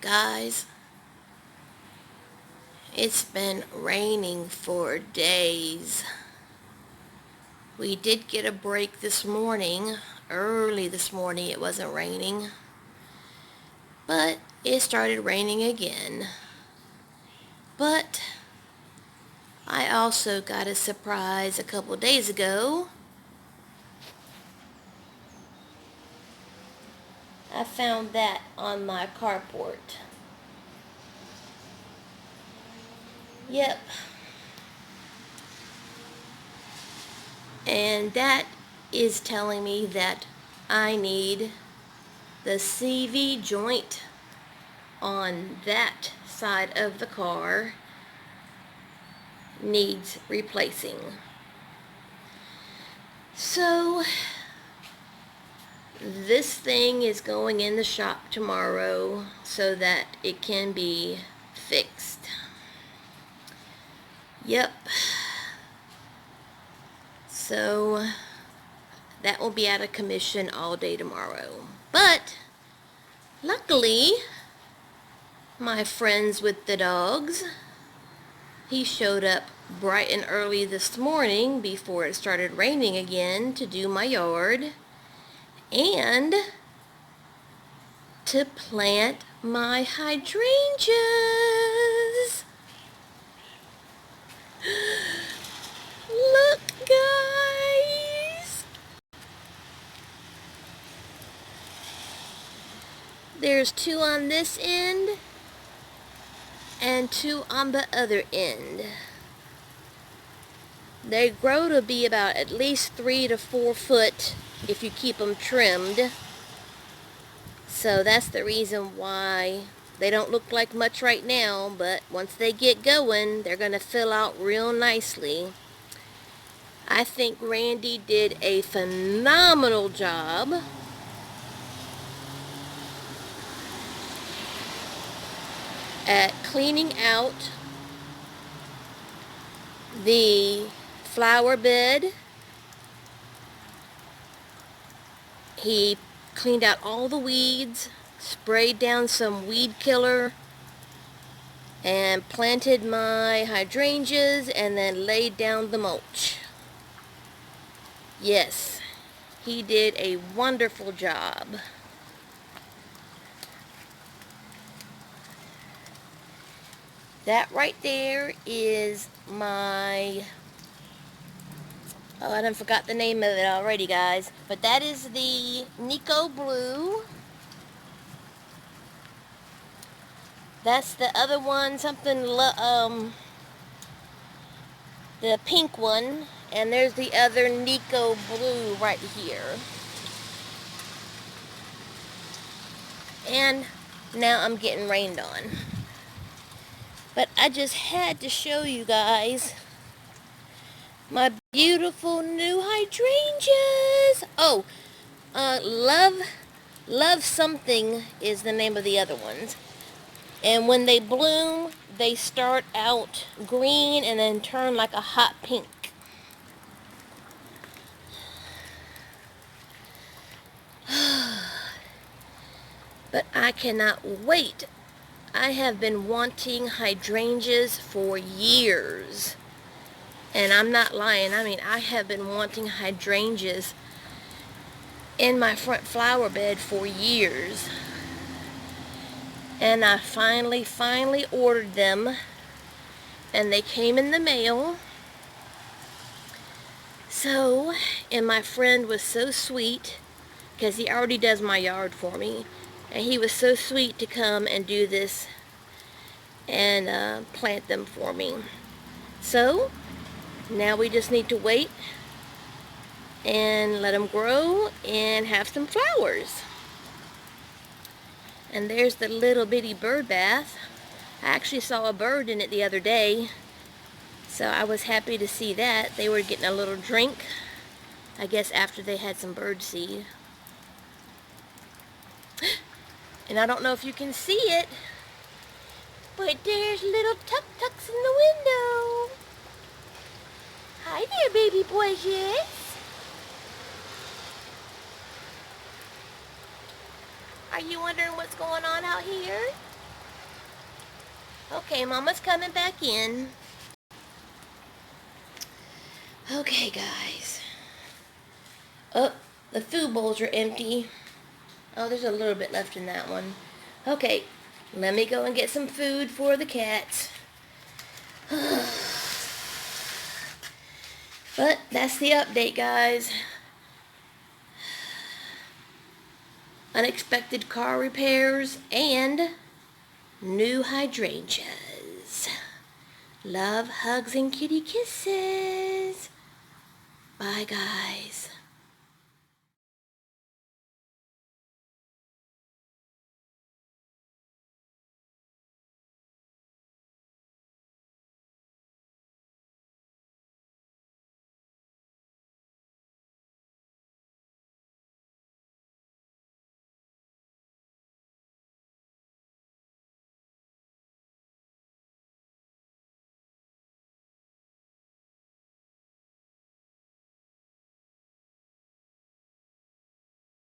Guys, it's been raining for days. We did get a break this morning. Early this morning it wasn't raining. But it started raining again. But I also got a surprise a couple days ago. I found that on my carport. Yep. And that is telling me that I need the CV joint on that side of the car needs replacing. So this thing is going in the shop tomorrow so that it can be fixed. Yep. So that will be out of commission all day tomorrow. But luckily, my friends with the dogs, he showed up bright and early this morning before it started raining again to do my yard and to plant my hydrangeas. Look, guys. There's two on this end and two on the other end. They grow to be about at least 3 to 4 foot if you keep them trimmed. So that's the reason why they don't look like much right now, but once they get going, they're going to fill out real nicely. I think Randy did a phenomenal job. At cleaning out the flower bed. He cleaned out all the weeds, sprayed down some weed killer, and planted my hydrangeas and then laid down the mulch. Yes, he did a wonderful job. That right there is my, I done forgot the name of it already, guys. But that is the Nico Blue. That's the other one, the pink one. And there's the other Nico Blue right here. And now I'm getting rained on. But I just had to show you guys my beautiful new hydrangeas. Oh, Love Something is the name of the other ones. And when they bloom, they start out green and then turn like a hot pink. But I cannot wait. I have been wanting hydrangeas for years. And I'm not lying. I mean, I have been wanting hydrangeas in my front flower bed for years. And I finally ordered them. And they came in the mail. So, and my friend was so sweet, because he already does my yard for me. And he was so sweet to come and do this and plant them for me. So, now we just need to wait and let them grow and have some flowers. And there's the little bitty bird bath. I actually saw a bird in it the other day, so I was happy to see that. They were getting a little drink, I guess after they had some bird seed. And I don't know if you can see it, but there's little tuk-tuks in the window. Hi there, baby boys, yes? Are you wondering what's going on out here? Okay, Mama's coming back in. Okay, guys. Oh, the food bowls are empty. Oh, there's a little bit left in that one. Okay, let me go and get some food for the cats. But that's the update, guys. Unexpected car repairs and new hydrangeas. Love, hugs, and kitty kisses. Bye, guys.